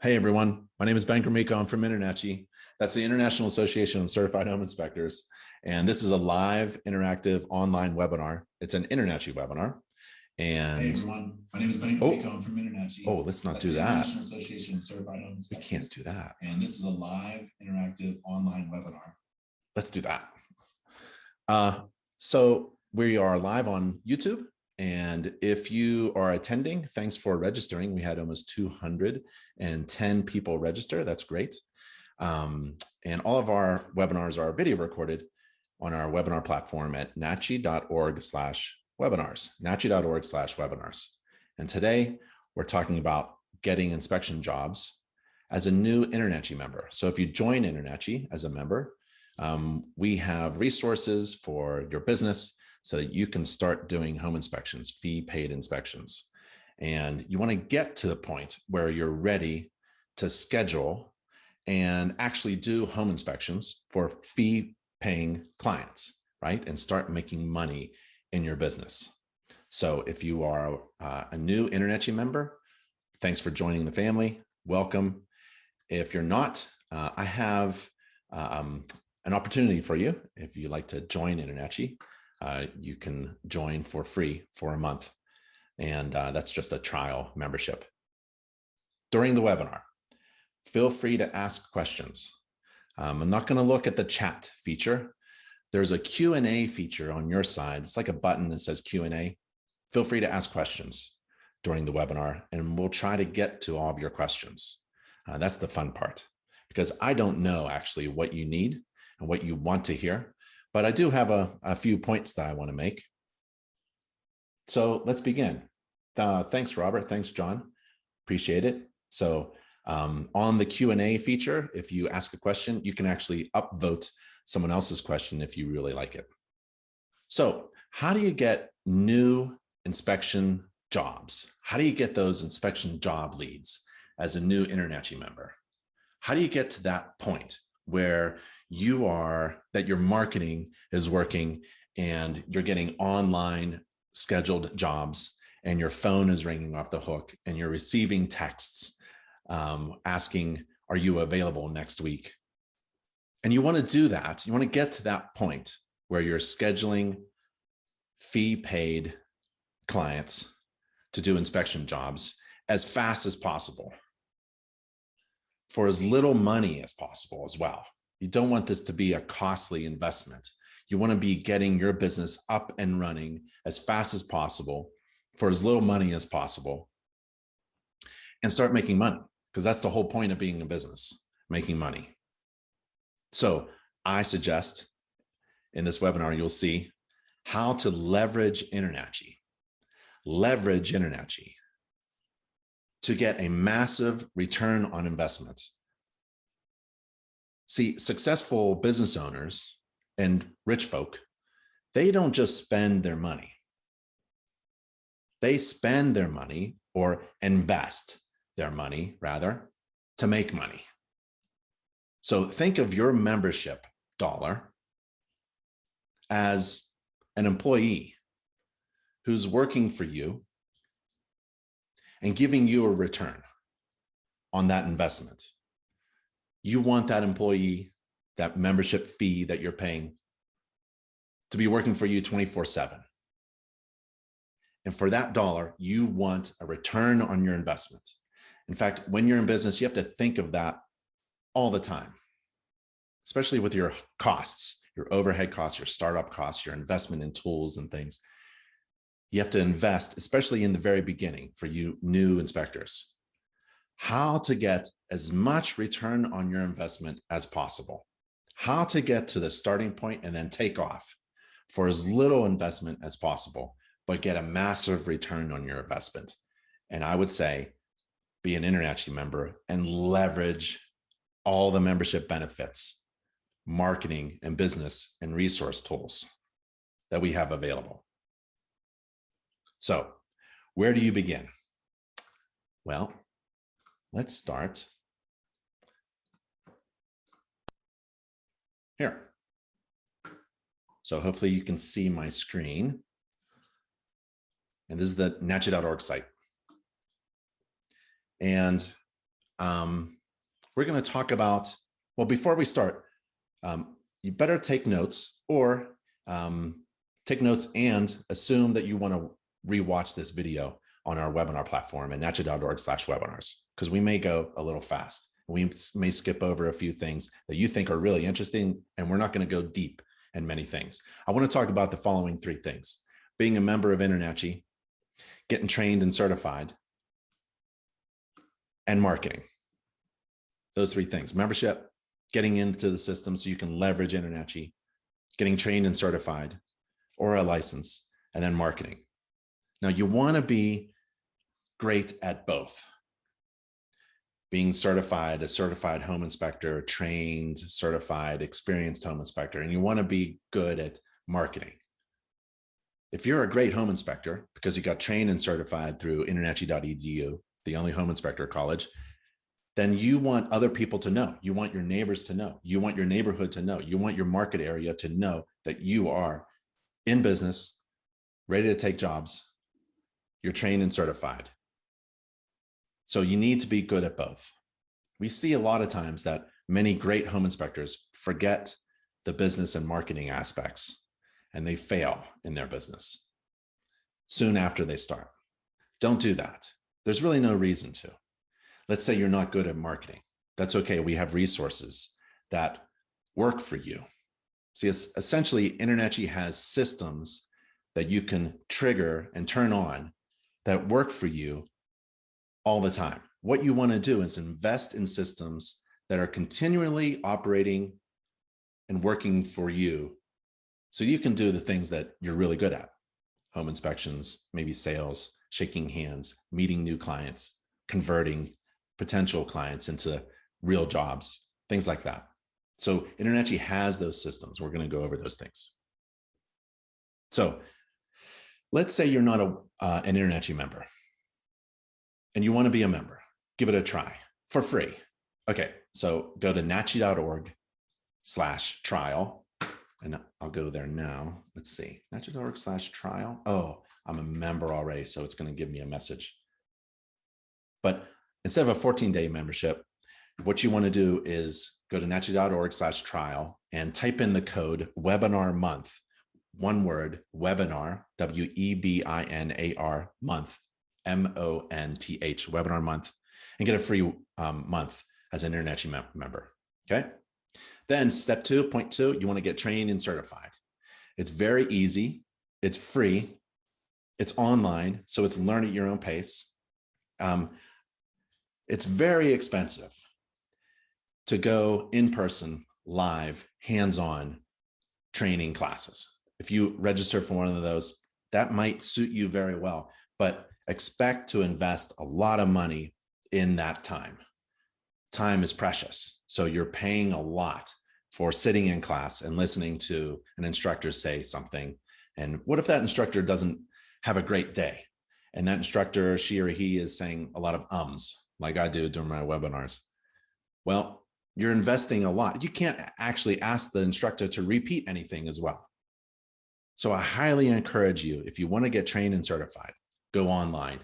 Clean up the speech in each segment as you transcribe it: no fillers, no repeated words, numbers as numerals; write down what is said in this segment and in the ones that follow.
Hey everyone, my name is Ben Gromicko. I'm from InterNACHI. That's the International Association of Certified Home Inspectors. And this is a live interactive online webinar. It's an InterNACHI webinar. And hey everyone, my name is Ben Gromicko. I'm from InterNACHI. Oh, let's not do that. International Association of Certified Home Inspectors. We can't do that. And this is a live interactive online webinar. Let's do that. So we are live on YouTube. And if you are attending, thanks for registering. We had almost 210 people register. That's great. And all of our webinars are video recorded on our webinar platform at nachi.org/webinars, nachi.org/webinars. And today we're talking about getting inspection jobs as a new InterNACHI member. So if you join InterNACHI as a member, we have resources for your business so that you can start doing home inspections, fee-paid inspections. And you want to get to the point where you're ready to schedule and actually do home inspections for fee-paying clients, right? And start making money in your business. So if you are a new InterNACHI member, thanks for joining the family. Welcome. If you're not, I have an opportunity for you. If you'd like to join InterNACHI, you can join for free for a month. And that's just a trial membership. During the webinar, feel free to ask questions. I'm not going to look at the chat feature. There's a Q&A feature on your side. It's like a button that says Q&A. Feel free to ask questions during the webinar, and we'll try to get to all of your questions. That's the fun part, because I don't know actually what you need and what you want to hear. But I do have a few points that I want to make. So let's begin. Thanks, Robert. Thanks, John. Appreciate it. So on the Q&A feature, if you ask a question, you can actually upvote someone else's question if you really like it. So how do you get new inspection jobs? How do you get those inspection job leads as a new InterNACHI member? How do you get to that point where that your marketing is working and you're getting online scheduled jobs and your phone is ringing off the hook and you're receiving texts asking, are you available next week? And you want to do that. You want to get to that point where you're scheduling fee-paid clients to do inspection jobs as fast as possible for as little money as possible as well. You don't want this to be a costly investment. You want to be getting your business up and running as fast as possible for as little money as possible and start making money, because that's the whole point of being a business, making money. So I suggest in this webinar, you'll see how to leverage InterNACHI to get a massive return on investment. See, successful business owners and rich folk, they don't just spend their money. They spend their money, or invest their money rather, to make money. So think of your membership dollar as an employee who's working for you and giving you a return on that investment. You want that employee, that membership fee that you're paying, to be working for you 24/7. And for that dollar, you want a return on your investment. In fact, when you're in business, you have to think of that all the time, especially with your costs, your overhead costs, your startup costs, your investment in tools and things. You have to invest, especially in the very beginning for you new inspectors, how to get as much return on your investment as possible, how to get to the starting point and then take off for as little investment as possible, but get a massive return on your investment. And I would say, be an InterNACHI member and leverage all the membership benefits, marketing and business and resource tools that we have available. So where do you begin? Well, let's start here. So hopefully you can see my screen. And this is the nachi.org site. And we're going to talk about, well, before we start, you better take notes or take notes and assume that you want to rewatch this video on our webinar platform at nachi.org/webinars, because we may go a little fast. We may skip over a few things that you think are really interesting, and we're not going to go deep in many things. I want to talk about the following 3 things: being a member of InterNACHI, getting trained and certified, and marketing. Those 3 things: membership, getting into the system so you can leverage InterNACHI, getting trained and certified or a license, and then marketing. Now, you want to be great at both. Being certified, a certified home inspector, trained, certified, experienced home inspector, and you want to be good at marketing. If you're a great home inspector because you got trained and certified through InterNACHI.edu, the only home inspector college, then you want other people to know. You want your neighbors to know. You want your neighborhood to know. You want your market area to know that you are in business, ready to take jobs. You're trained and certified. So you need to be good at both. We see a lot of times that many great home inspectors forget the business and marketing aspects, and they fail in their business soon after they start. Don't do that. There's really no reason to. Let's say you're not good at marketing. That's okay. We have resources that work for you. See, it's essentially InterNACHI has systems that you can trigger and turn on that work for you all the time. What you want to do is invest in systems that are continually operating and working for you so you can do the things that you're really good at: home inspections, maybe sales, shaking hands, meeting new clients, converting potential clients into real jobs, things like that. So InterNACHI has those systems. We're going to go over those things. So let's say you're not an InterNACHI member and you want to be a member. Give it a try for free. Okay, so go to nachi.org/trial. And I'll go there now. Let's see, nachi.org/trial. Oh, I'm a member already, so it's going to give me a message. But instead of a 14-day membership, what you want to do is go to nachi.org/trial and type in the code webinar month, one word, webinar, WEBINAR month, MONTH, webinar month, and get a free month as an InterNACHI member. Okay. Then step 2.2, you want to get trained and certified. It's very easy. It's free. It's online. So it's learn at your own pace. It's very expensive to go in person, live, hands-on training classes. If you register for one of those, that might suit you very well, but expect to invest a lot of money in that time. Time is precious. So you're paying a lot for sitting in class and listening to an instructor say something. And what if that instructor doesn't have a great day? And that instructor, she or he, is saying a lot of ums, like I do during my webinars. Well, you're investing a lot. You can't actually ask the instructor to repeat anything as well. So I highly encourage you, if you want to get trained and certified, go online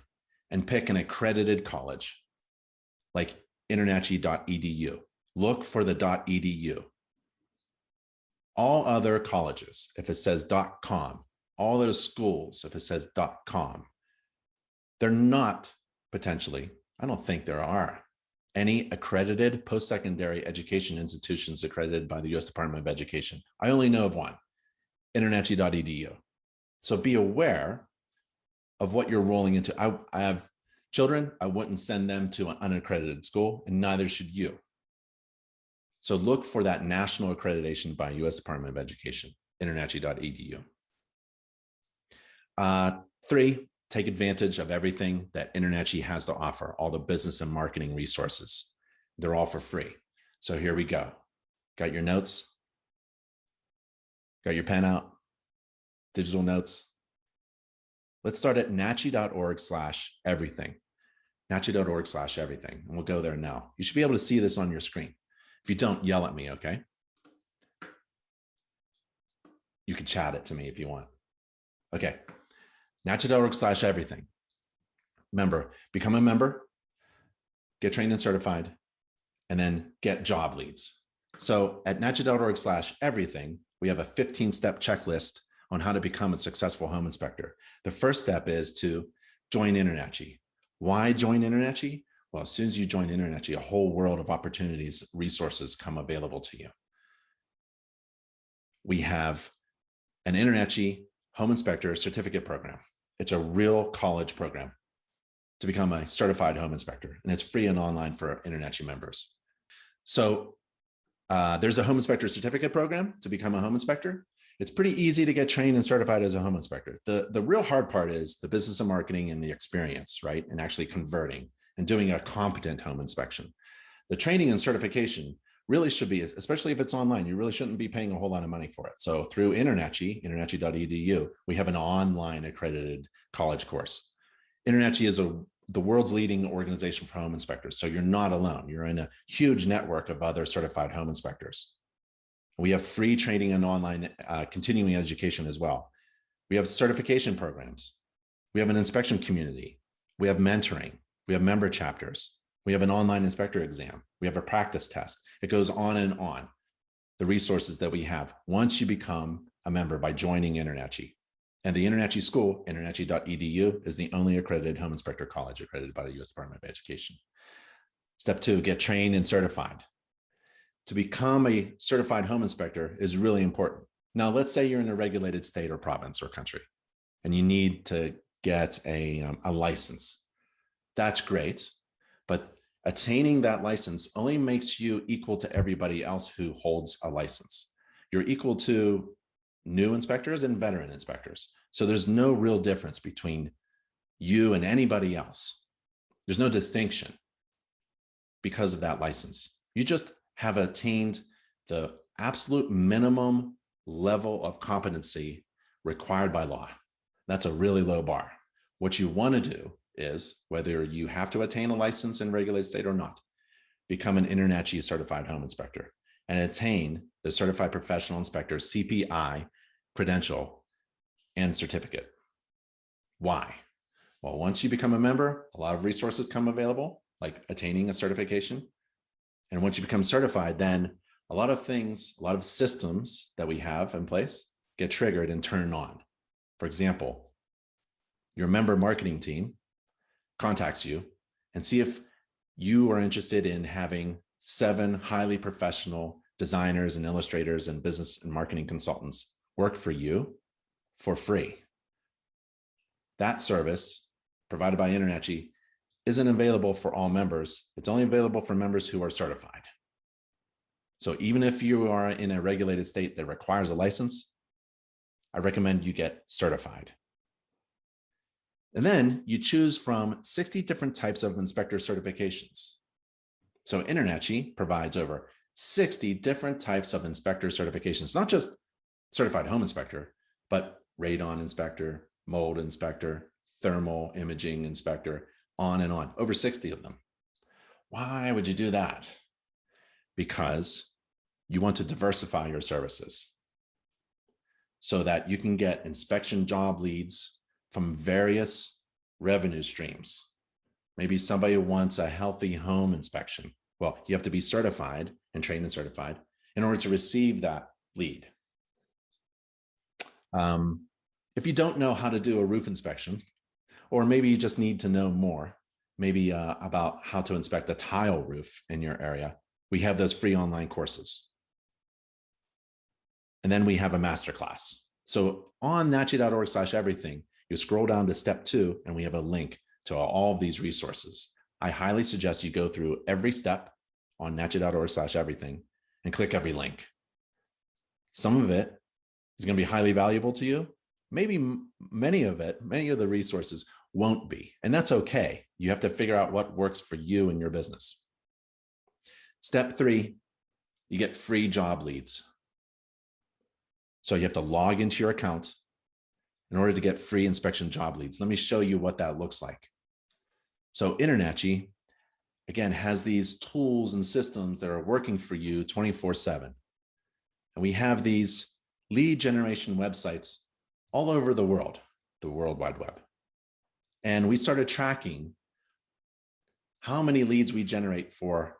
and pick an accredited college like InterNACHI.edu. Look for the .edu. All other colleges, if it says .com, all those schools, if it says .com, they're not potentially, I don't think there are any accredited post-secondary education institutions accredited by the U.S. Department of Education. I only know of one, InterNACHI.edu. So be aware of what you're rolling into. I have children. I wouldn't send them to an unaccredited school, and neither should you. So look for that national accreditation by U.S. Department of Education, InterNACHI.edu. 3, take advantage of everything that InterNACHI has to offer, all the business and marketing resources. They're all for free. So here we go. Got your notes? Got your pen out? Digital notes? Let's start at nachi.org/everything. nachi.org/everything. And we'll go there now. You should be able to see this on your screen. If you don't, yell at me, okay? You can chat it to me if you want. Okay. nachi.org/everything. Member, become a member. get trained and certified, and then get job leads. So at NACHI.org/everything, we have a 15-step checklist on how to become a successful home inspector. The first step is to join InterNACHI. Why join InterNACHI? Well, as soon as you join InterNACHI, a whole world of opportunities, resources come available to you. We have an InterNACHI Home Inspector Certificate Program. It's a real college program to become a certified home inspector, and it's free and online for InterNACHI members. So there's a Home Inspector Certificate Program to become a home inspector. It's pretty easy to get trained and certified as a home inspector. The real hard part is the business of marketing and the experience, right? And actually converting and doing a competent home inspection. The training and certification really should be, especially if it's online, you really shouldn't be paying a whole lot of money for it. So through InterNACHI, internachi.edu, we have an online accredited college course. InterNACHI is the world's leading organization for home inspectors. So you're not alone. You're in a huge network of other certified home inspectors. We have free training and online continuing education as well. We have certification programs. We have an inspection community. We have mentoring. We have member chapters. We have an online inspector exam. We have a practice test. It goes on and on. The resources that we have once you become a member by joining InterNACHI. And the InterNACHI school, internachi.edu, is the only accredited home inspector college accredited by the U.S. Department of Education. Step 2, get trained and certified. To become a certified home inspector is really important. Now, let's say you're in a regulated state or province or country, and you need to get a license. That's great, but attaining that license only makes you equal to everybody else who holds a license. You're equal to new inspectors and veteran inspectors. So there's no real difference between you and anybody else. There's no distinction because of that license. You just have attained the absolute minimum level of competency required by law. That's a really low bar. What you want to do is, whether you have to attain a license in a regulated state or not, become an InterNACHI certified home inspector and attain the Certified Professional Inspector CPI credential and certificate. Why? Well, once you become a member, a lot of resources come available, like attaining a certification. And once you become certified, then a lot of things, a lot of systems that we have in place get triggered and turned on. For example, your member marketing team contacts you and see if you are interested in having 7 highly professional designers and illustrators and business and marketing consultants work for you for free. That service provided by InterNACHI isn't available for all members. It's only available for members who are certified. So even if you are in a regulated state that requires a license, I recommend you get certified. And then you choose from 60 different types of inspector certifications. So InterNACHI provides over 60 different types of inspector certifications, not just certified home inspector, but radon inspector, mold inspector, thermal imaging inspector, on and on, over 60 of them. Why would you do that? Because you want to diversify your services so that you can get inspection job leads from various revenue streams. Maybe somebody wants a healthy home inspection. Well, you have to be certified and trained and certified in order to receive that lead. If you don't know how to do a roof inspection, or maybe you just need to know more, maybe about how to inspect a tile roof in your area, we have those free online courses. And then we have a masterclass. So on nachi.org/everything, you scroll down to step 2, and we have a link to all of these resources. I highly suggest you go through every step on nachi.org/everything and click every link. Some of it is going to be highly valuable to you. Maybe many of the resources won't be, and that's okay. You have to figure out what works for you and your business. Step 3, you get free job leads. So you have to log into your account in order to get free inspection job leads. Let me show you what that looks like. So InterNACHI, again, has these tools and systems that are working for you 24/7. And we have these lead generation websites all over the world Wide Web. And we started tracking how many leads we generate for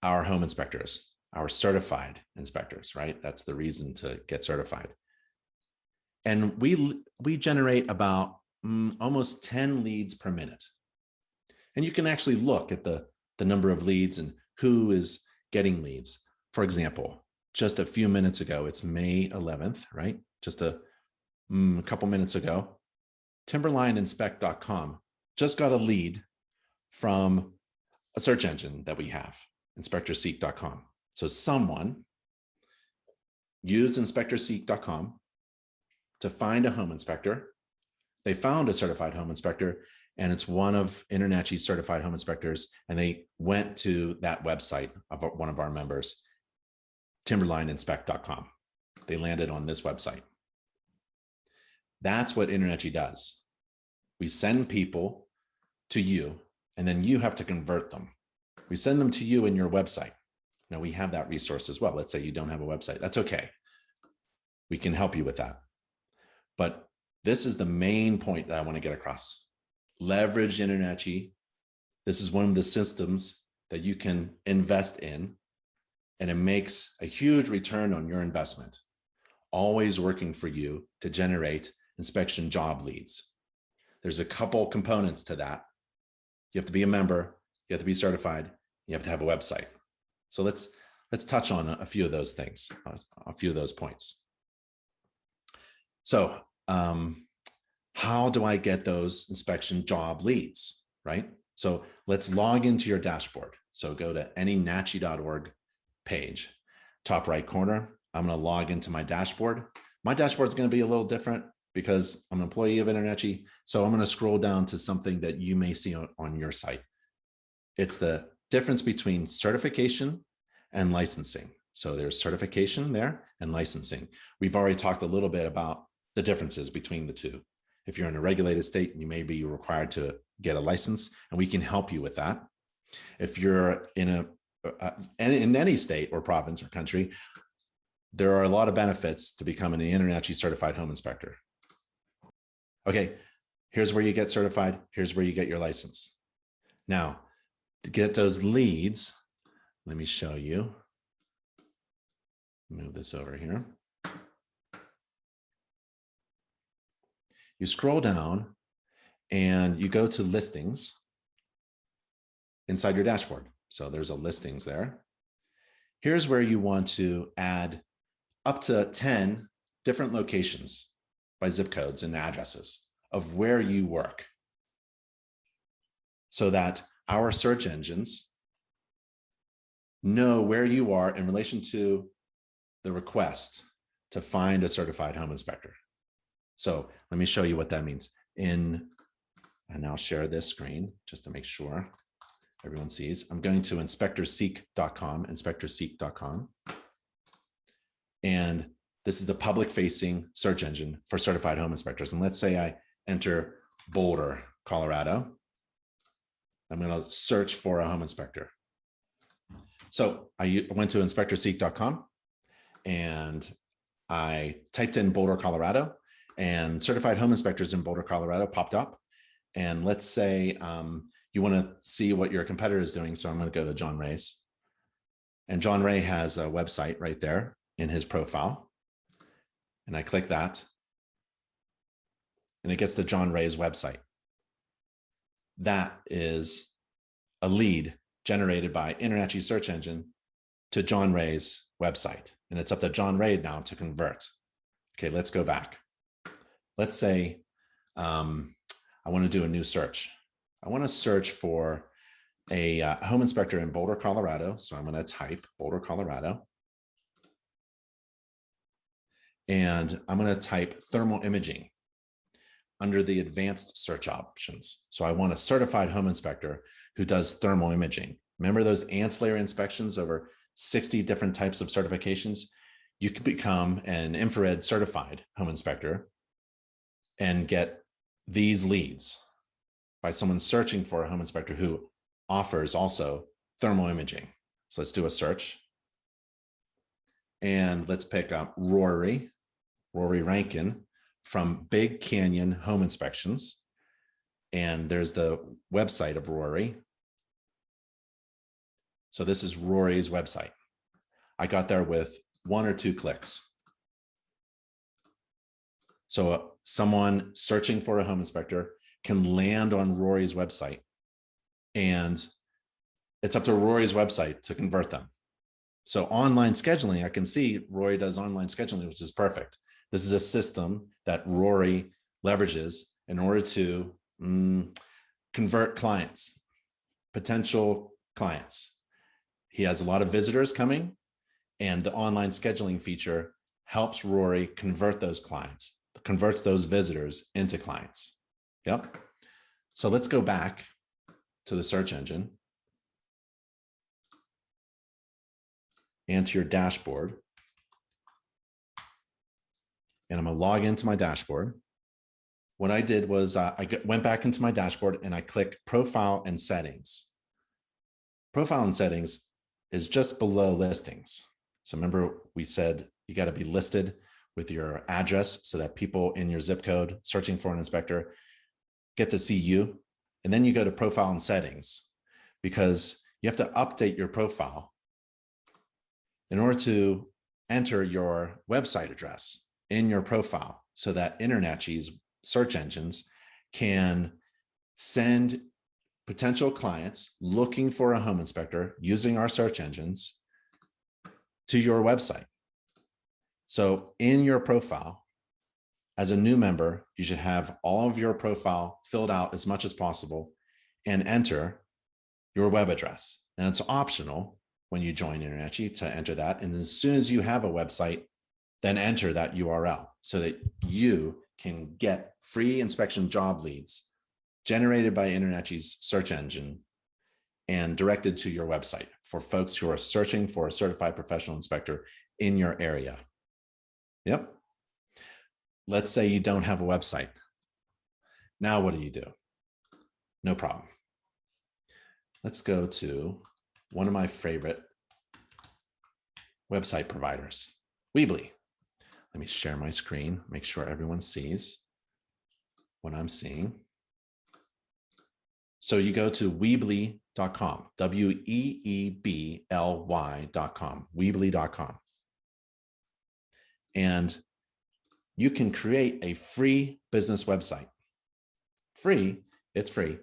our home inspectors, our certified inspectors, right? That's the reason to get certified. And we generate about almost 10 leads per minute. And you can actually look at the number of leads and who is getting leads. For example, just a few minutes ago, it's May 11th, right? Just a couple minutes ago, timberlineinspect.com just got a lead from a search engine that we have, inspectorseek.com. So someone used inspectorseek.com to find a home inspector. They found a certified home inspector, and it's one of InterNACHI's certified home inspectors, and they went to that website of one of our members, timberlineinspect.com. They landed on this website. That's what InterNACHI does. We send people to you, and then you have to convert them. We send them to you in your website. Now we have that resource as well. Let's say you don't have a website. That's okay. We can help you with that. But this is the main point that I want to get across. Leverage InterNACHI. This is one of the systems that you can invest in, and it makes a huge return on your investment, always working for you to generate inspection job leads. There's a couple components to that. You have to be a member, you have to be certified, you have to have a website. So let's touch on a few of those things, a few of those points. So how do I get those inspection job leads, right? So let's log into your dashboard. So go to anynachi.org page, top right corner. I'm going to log into my dashboard. My dashboard is going to be a little different because I'm an employee of InterNACHI. So I'm going to scroll down to something that you may see on your site. It's the difference between certification and licensing. So there's certification there and licensing. We've already talked a little bit about the differences between the two. If you're in a regulated state, you may be required to get a license, and we can help you with that. If you're in any state or province or country, there are a lot of benefits to becoming an InterNACHI certified home inspector. Okay, here's where you get certified. Here's where you get your license. Now, to get those leads, let me show you. Move this over here. You scroll down and you go to listings inside your dashboard. So there's a listings there. Here's where you want to add up to 10 different locations by zip codes and addresses of where you work, so that our search engines know where you are in relation to the request to find a certified home inspector. So let me show you what that means. And I'll share this screen just to make sure everyone sees. I'm going to inspectorseek.com, inspectorseek.com. And this is the public facing search engine for certified home inspectors. And let's say I enter Boulder, Colorado. I'm going to search for a home inspector. So I went to inspectorseek.com and I typed in Boulder, Colorado, and certified home inspectors in Boulder, Colorado popped up. And let's say you want to see what your competitor is doing. So I'm going to go to John Ray's. And John Ray has a website right there in his profile. And I click that. And it gets to John Ray's website. That is a lead generated by InterNACHI search engine to John Ray's website. And it's up to John Ray now to convert. Okay, let's go back. Let's say I want to do a new search. I want to search for a home inspector in Boulder, Colorado. So I'm going to type Boulder, Colorado. And I'm going to type thermal imaging under the advanced search options. So I want a certified home inspector who does thermal imaging. Remember those ancillary inspections over 60 different types of certifications? You can become an infrared certified home inspector and get these leads by someone searching for a home inspector who offers also thermal imaging. So let's do a search. And let's pick up Rory Rankin from Big Canyon Home Inspections. And there's the website of Rory. So this is Rory's website. I got there with 1 or 2 clicks. So someone searching for a home inspector can land on Rory's website, and it's up to Rory's website to convert them. So online scheduling, I can see Rory does online scheduling, which is perfect. This is a system that Rory leverages in order to convert clients, potential clients. He has a lot of visitors coming, and the online scheduling feature helps Rory convert those clients, converts those visitors into clients. Yep. So let's go back to the search engine and to your dashboard. And I'm going to log into my dashboard. What I did was I went back into my dashboard and I clicked Profile and Settings. Profile and Settings is just below Listings. So remember, we said you got to be listed with your address so that people in your zip code searching for an inspector get to see you. And then you go to Profile and Settings, because you have to update your profile in order to enter your website address in your profile so that InterNACHI's search engines can send potential clients looking for a home inspector using our search engines to your website. So in your profile, as a new member, you should have all of your profile filled out as much as possible and enter your web address. And it's optional when you join InterNACHI to enter that. And as soon as you have a website, then enter that URL so that you can get free inspection job leads generated by InterNACHI's search engine and directed to your website for folks who are searching for a certified professional inspector in your area. Yep. Let's say you don't have a website. Now what do? No problem. Let's go to one of my favorite website providers, Weebly. Let me share my screen, make sure everyone sees what I'm seeing. So you go to Weebly.com, Weebly.com, Weebly.com. And you can create a free business website. Free, it's free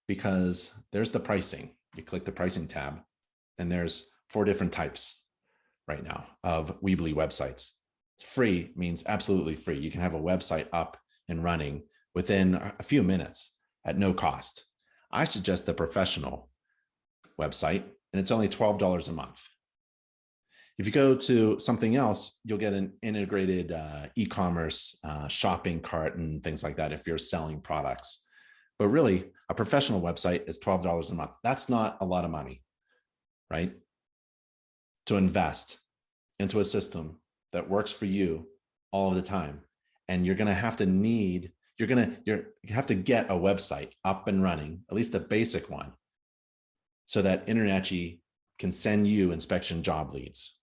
because there's the pricing. You click the pricing tab and there's 4 different types right now of Weebly websites. Free means absolutely free. You can have a website up and running within a few minutes at no cost. I suggest the professional website, and it's only $12 a month. If you go to something else, you'll get an integrated e-commerce shopping cart and things like that if you're selling products. But really, a professional website is $12 a month. That's not a lot of money, right? To invest into a system that works for you all of the time. And you're going to have to get a website up and running, at least a basic one, so that InterNACHI can send you inspection job leads.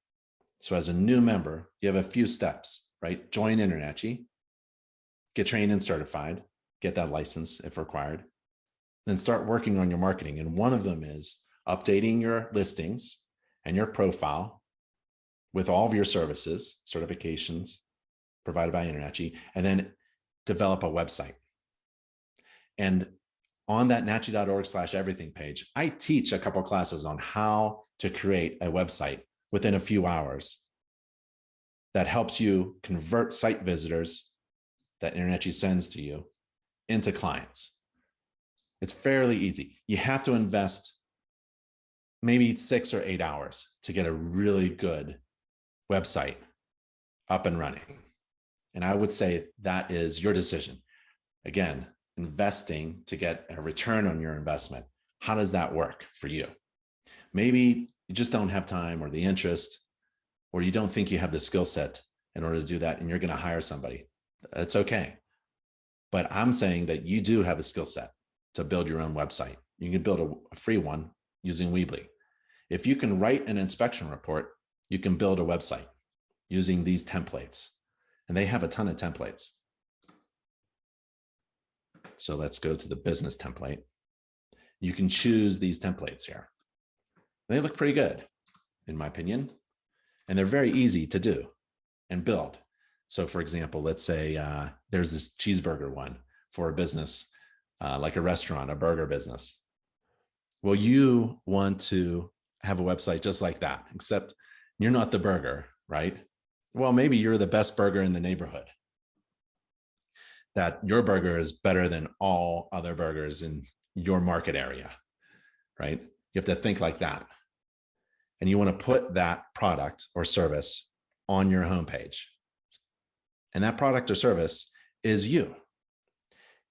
So as a new member, you have a few steps, right? Join InterNACHI, get trained and certified, get that license if required, then start working on your marketing. And one of them is updating your listings and your profile with all of your services, certifications provided by InterNACHI, and then develop a website. And on that nachi.org/everything page, I teach a couple of classes on how to create a website within a few hours that helps you convert site visitors that InterNACHI sends to you into clients. It's fairly easy. You have to invest maybe 6 or 8 hours to get a really good website up and running. And I would say that is your decision. Again, investing to get a return on your investment. How does that work for you? Maybe you just don't have time or the interest, or you don't think you have the skill set in order to do that, and you're going to hire somebody. That's okay. But I'm saying that you do have a skill set to build your own website. You can build a free one using Weebly. If you can write an inspection report, you can build a website using these templates. And they have a ton of templates. So let's go to the business template. You can choose these templates here. They look pretty good, in my opinion, and they're very easy to do and build. So for example, let's say there's this cheeseburger one for a business, like a restaurant, a burger business. Well, you want to have a website just like that, except you're not the burger, right? Well, maybe you're the best burger in the neighborhood. That your burger is better than all other burgers in your market area, right? You have to think like that. And you want to put that product or service on your homepage. And that product or service is you.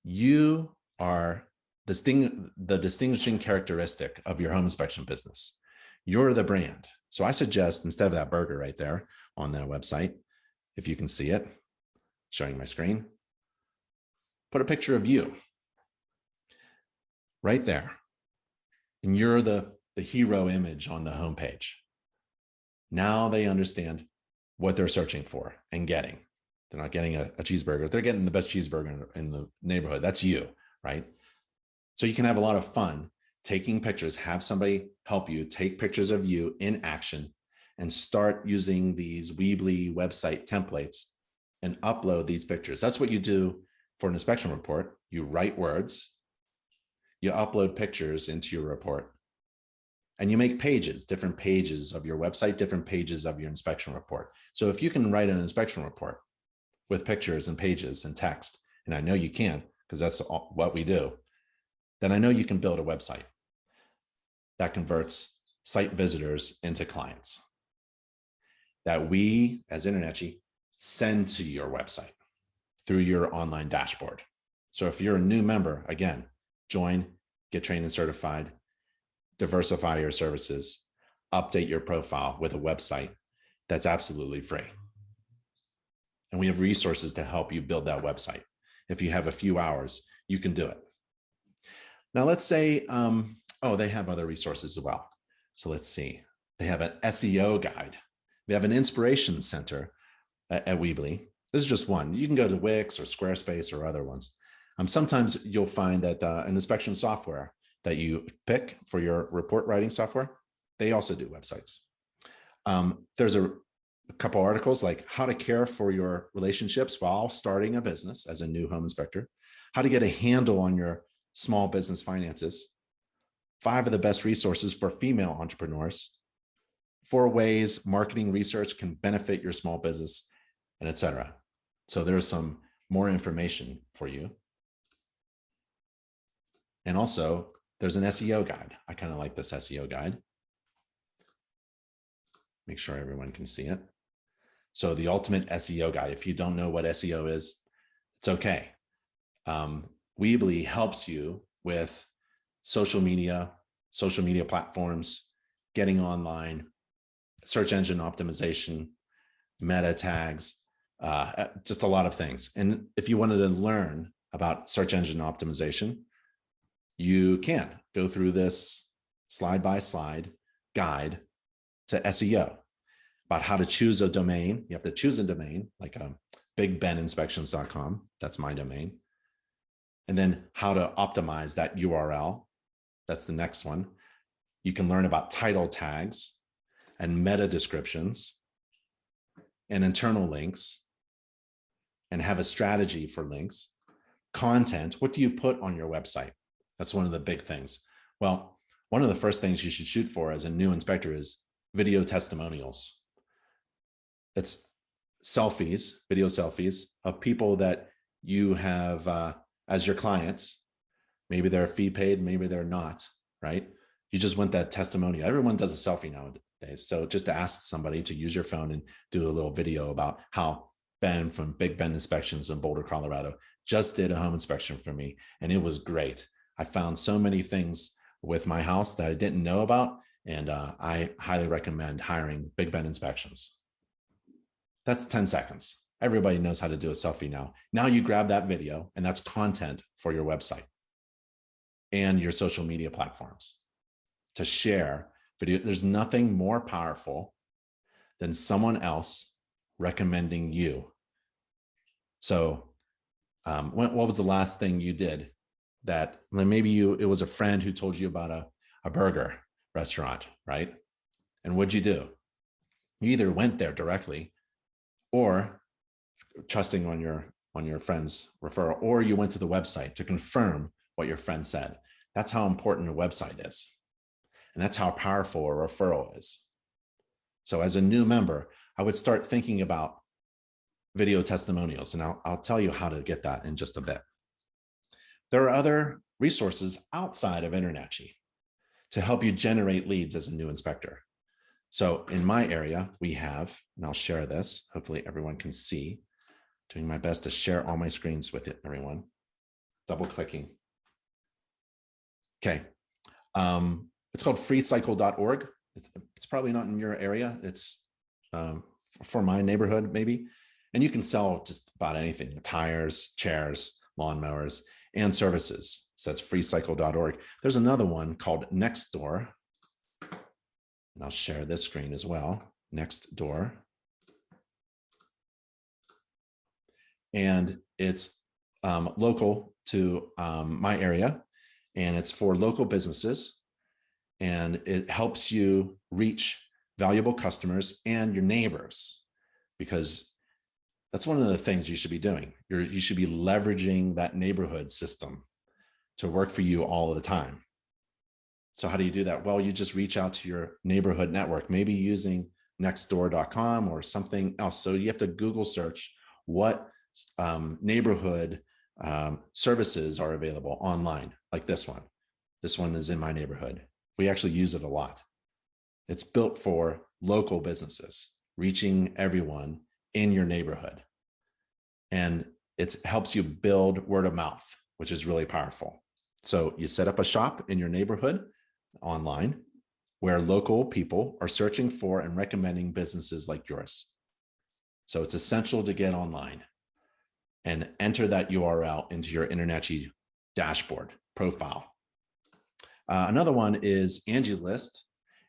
You are the distinguishing characteristic of your home inspection business. You're the brand. So I suggest, instead of that burger right there on that website, if you can see it, showing my screen, put a picture of you right there. And you're the hero image on the homepage. Now they understand what they're searching for and getting. They're not getting a cheeseburger. They're getting the best cheeseburger in the neighborhood. That's you, right? So you can have a lot of fun taking pictures, have somebody help you take pictures of you in action and start using these Weebly website templates and upload these pictures. That's what you do for an inspection report. You write words, you upload pictures into your report, and you make pages, different pages of your website, different pages of your inspection report. So if you can write an inspection report with pictures and pages and text, and I know you can, because that's what we do, then I know you can build a website that converts site visitors into clients that we, as InterNACHI, send to your website through your online dashboard. So if you're a new member, again, join, get trained and certified, diversify your services, update your profile with a website that's absolutely free. And we have resources to help you build that website. If you have a few hours, you can do it. Now let's say, they have other resources as well. So let's see, they have an SEO guide. They have an inspiration center at Weebly. This is just one. You can go to Wix or Squarespace or other ones. Sometimes you'll find that an inspection software that you pick for your report writing software, they also do websites. There's a couple articles like how to care for your relationships while starting a business as a new home inspector, how to get a handle on your small business finances, 5 of the best resources for female entrepreneurs, 4 ways marketing research can benefit your small business, and etc. So there's some more information for you. And also there's an SEO guide. I kind of like this SEO guide. Make sure everyone can see it. So the ultimate SEO guide, if you don't know what SEO is, it's okay. Weebly helps you with social media platforms, getting online, search engine optimization, meta tags, just a lot of things. And if you wanted to learn about search engine optimization, you can go through this slide by slide guide to SEO about how to choose a domain. You have to choose a domain like bigbeninspections.com. That's my domain. And then how to optimize that URL. That's the next one. You can learn about title tags and meta descriptions and internal links and have a strategy for links. Content, what do you put on your website? That's one of the big things. Well, one of the first things you should shoot for as a new inspector is video testimonials. It's selfies, video selfies of people that you have as your clients. Maybe they're fee paid, maybe they're not, right? You just want that testimonial. Everyone does a selfie nowadays. So just to ask somebody to use your phone and do a little video about how Ben from Big Ben Inspections in Boulder, Colorado, just did a home inspection for me, and it was great. I found so many things with my house that I didn't know about, and I highly recommend hiring Big Ben Inspections. That's 10 seconds. Everybody knows how to do a selfie now. Now you grab that video, and that's content for your website and your social media platforms to share video. There's nothing more powerful than someone else recommending you. So what was the last thing you did that maybe it was a friend who told you about a burger restaurant, right? And what'd you do? You either went there directly or trusting on your friend's referral, or you went to the website to confirm what your friend said. That's how important a website is. And that's how powerful a referral is. So as a new member, I would start thinking about video testimonials, and I'll tell you how to get that in just a bit. There are other resources outside of InterNACHI to help you generate leads as a new inspector. So in my area, we have, and I'll share this, hopefully everyone can see, doing my best to share all my screens with it, everyone. Double clicking. Okay. It's called freecycle.org. It's probably not in your area. It's for my neighborhood, maybe. And you can sell just about anything, tires, chairs, lawnmowers, and services. So that's freecycle.org. There's another one called Nextdoor. And I'll share this screen as well. Nextdoor. And it's local to my area, and it's for local businesses, and it helps you reach valuable customers and your neighbors, because that's one of the things you should be doing. You should be leveraging that neighborhood system to work for you all of the time. So how do you do that? Well, you just reach out to your neighborhood network, maybe using nextdoor.com or something else. So you have to Google search what neighborhood services are available online, like this one. This one is in my neighborhood. We actually use it a lot. It's built for local businesses, reaching everyone in your neighborhood. And it helps you build word of mouth, which is really powerful. So you set up a shop in your neighborhood online where local people are searching for and recommending businesses like yours. So it's essential to get online and enter that URL into your InterNACHI dashboard profile. Another one is Angie's List,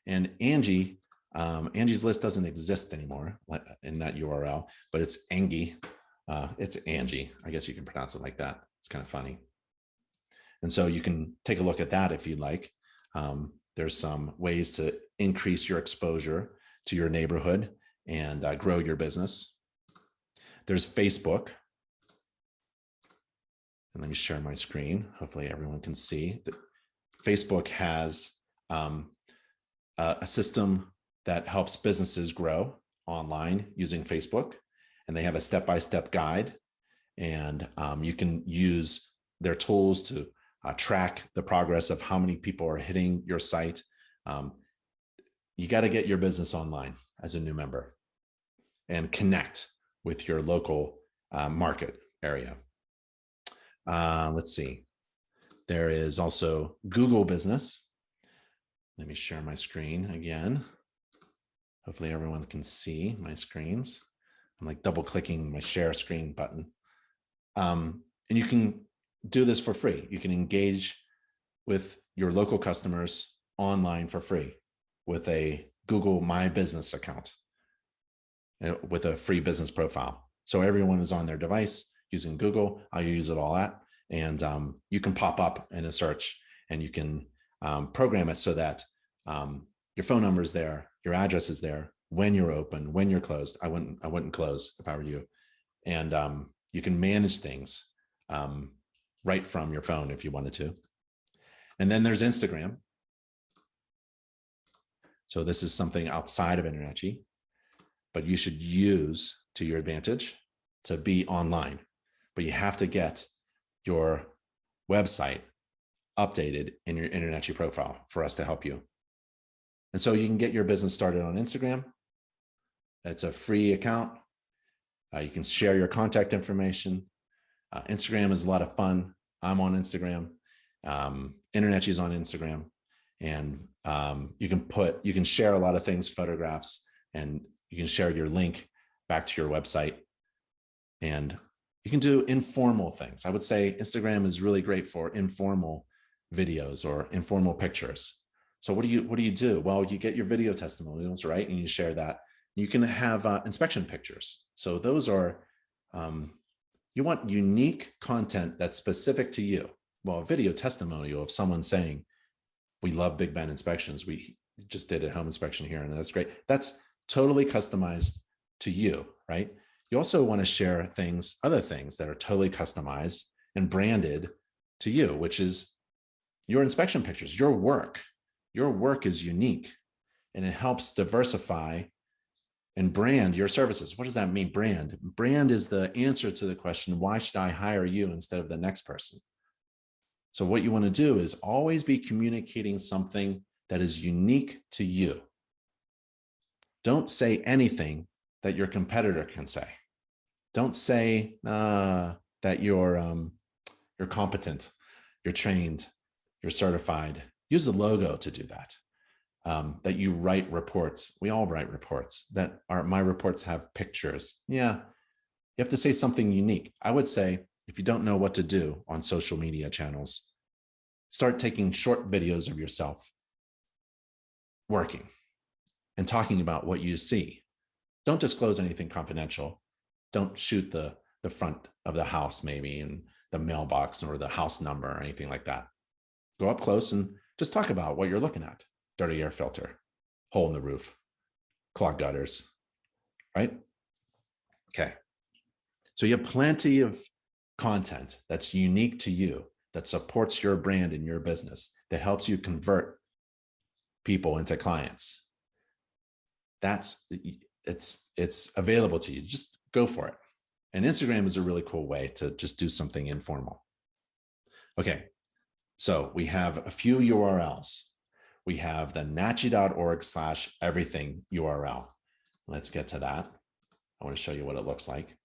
and Angie's List doesn't exist anymore in that URL, but it's Angie. It's Angie. I guess you can pronounce it like that. It's kind of funny. And so you can take a look at that if you'd like. There's some ways to increase your exposure to your neighborhood and grow your business. There's Facebook. And let me share my screen. Hopefully everyone can see that Facebook has a system that helps businesses grow online using Facebook. And they have a step-by-step guide. And you can use their tools to track the progress of how many people are hitting your site. You got to get your business online as a new member and connect with your local market area. Let's see. There is also Google Business. Let me share my screen again. Hopefully everyone can see my screens. I'm like double clicking my share screen button. And you can do this for free. You can engage with your local customers online for free with a Google My Business account with a free business profile. So everyone is on their device using Google. I use it all at, and you can pop up in a search, and you can program it so that your phone number is there, your address is there, when you're open, when you're closed. I wouldn't close if I were you. And you can manage things right from your phone if you wanted to. And then there's Instagram. So this is something outside of InterNACHI, but you should use to your advantage to be online. But you have to get your website updated in your InterNACHI profile for us to help you. And so you can get your business started on Instagram. It's a free account. You can share your contact information. Instagram is a lot of fun. I'm on Instagram. InterNACHI is on Instagram. And you can share a lot of things, photographs, and you can share your link back to your website. And you can do informal things. I would say Instagram is really great for informal videos or informal pictures. So what do you do? Well, you get your video testimonials, right? And you share that. You can have inspection pictures. So those are, you want unique content that's specific to you. Well, a video testimonial of someone saying, we love Big Ben inspections. We just did a home inspection here, and that's great. That's totally customized to you, right? You also want to share things, other things that are totally customized and branded to you, which is your inspection pictures, your work. Your work is unique, and it helps diversify and brand your services. What does that mean, brand? Brand is the answer to the question, why should I hire you instead of the next person? So what you want to do is always be communicating something that is unique to you. Don't say anything that your competitor can say. Don't say that you're competent, you're trained, you're certified. Use a logo to do that. That you write reports. We all write reports. My reports have pictures. Yeah, you have to say something unique. I would say, if you don't know what to do on social media channels, start taking short videos of yourself working and talking about what you see. Don't disclose anything confidential. Don't shoot the front of the house, maybe, and the mailbox or the house number or anything like that. Go up close and just talk about what you're looking at. Dirty air filter, hole in the roof, clogged gutters, right? Okay. So you have plenty of content that's unique to you, that supports your brand and your business, that helps you convert people into clients. It's available to you. Just go for it. And Instagram is a really cool way to just do something informal. Okay. So we have a few URLs. We have the nachi.org/everything URL. Let's get to that. I want to show you what it looks like.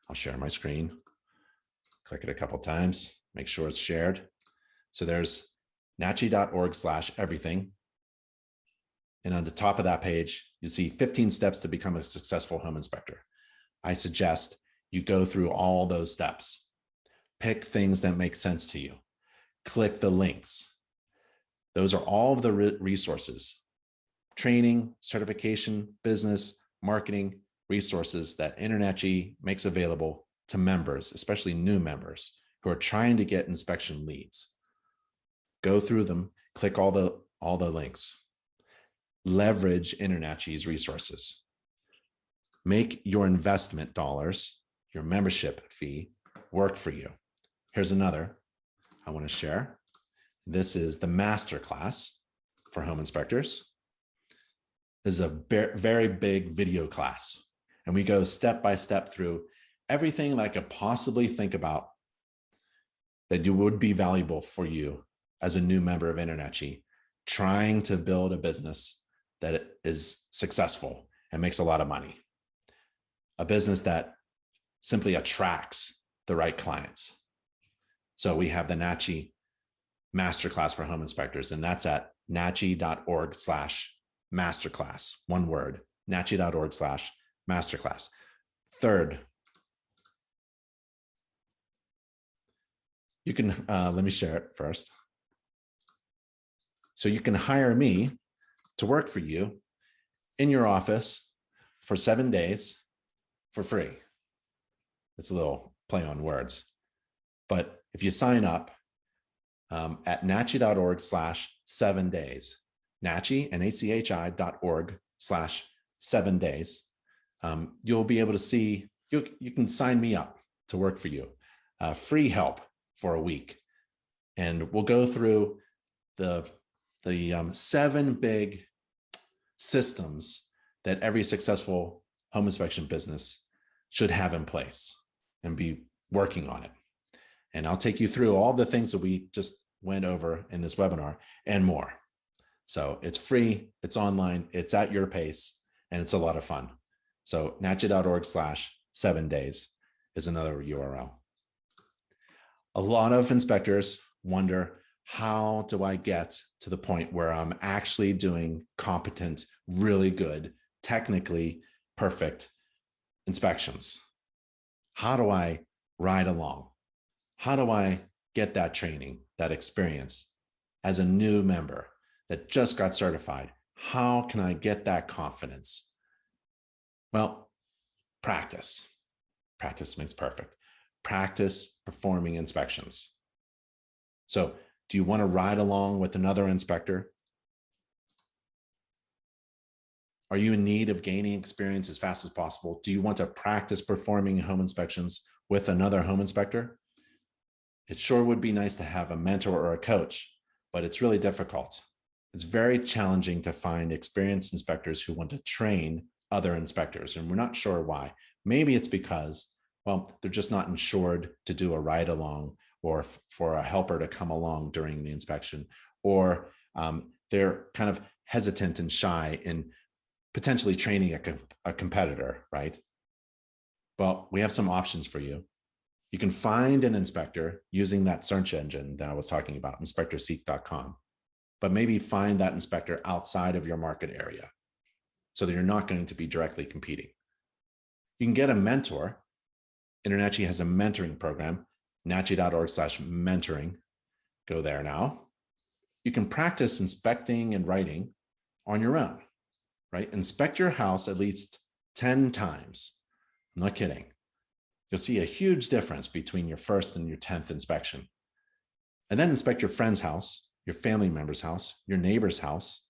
I'll share my screen. Click it a couple times, make sure it's shared. So there's nachi.org/everything. And on the top of that page, you see 15 steps to become a successful home inspector. I suggest you go through all those steps. Pick things that make sense to you. Click the links. Those are all of the resources, training, certification, business, marketing resources that InterNACHI makes available to members, especially new members who are trying to get inspection leads. Go through them, click all the links. Leverage InterNACHI's resources. Make your investment dollars, your membership fee, work for you. Here's another I want to share. This is the masterclass for home inspectors. This is a very big video class, and we go step by step through everything that I could possibly think about that would be valuable for you as a new member of InterNACHI, trying to build a business that is successful and makes a lot of money. A business that simply attracts the right clients. So we have the NACHI Masterclass for home inspectors, and that's at nachi.org/masterclass. One word, nachi.org/masterclass. Third, you can, let me share it first. So you can hire me to work for you in your office for 7 days for free. It's a little play on words, but if you sign up at nachi.org/7days, nachi, nachi.org/7 days, you'll be able to see, you can sign me up to work for you, free help for a week. And we'll go through the 7 big systems that every successful home inspection business should have in place and be working on it. And I'll take you through all the things that we just went over in this webinar and more. So it's free, it's online, it's at your pace, and it's a lot of fun. So nachi.org/7 days is another URL. A lot of inspectors wonder, how do I get to the point where I'm actually doing competent, really good, technically perfect inspections? How do I ride along? How do I get that training, that experience as a new member that just got certified? How can I get that confidence? Well, practice. Practice makes perfect. Practice performing inspections. So do you want to ride along with another inspector Are you in need of gaining experience as fast as possible? Do you want to practice performing home inspections with another home inspector? It sure would be nice to have a mentor or a coach, but it's really difficult. It's very challenging to find experienced inspectors who want to train other inspectors, and we're not sure why. Maybe it's because, well, they're just not insured to do a ride along or for a helper to come along during the inspection, or they're kind of hesitant and shy in potentially training a competitor, right? Well, we have some options for you. You can find an inspector using that search engine that I was talking about, inspectorseek.com, but maybe find that inspector outside of your market area so that you're not going to be directly competing. You can get a mentor. InterNACHI has a mentoring program, nachi.org/mentoring. Go there now. You can practice inspecting and writing on your own, right? Inspect your house at least 10 times. I'm not kidding. You'll see a huge difference between your first and your 10th inspection. And then inspect your friend's house, your family member's house, your neighbor's house,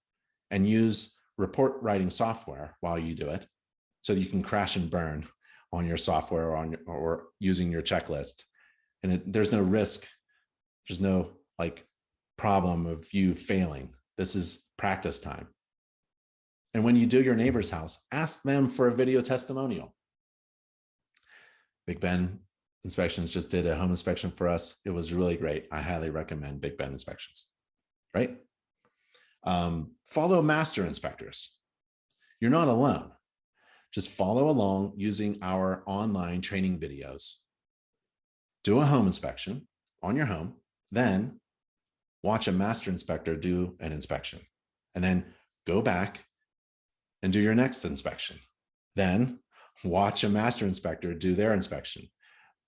and use report writing software while you do it so that you can crash and burn on your software or using your checklist. And there's no risk. There's no problem of you failing. This is practice time. And when you do your neighbor's house, ask them for a video testimonial. Big Ben Inspections just did a home inspection for us. It was really great. I highly recommend Big Ben Inspections, right? Follow master inspectors. You're not alone. Just follow along using our online training videos. Do a home inspection on your home, then watch a master inspector do an inspection, and then go back and do your next inspection. Then watch a master inspector do their inspection.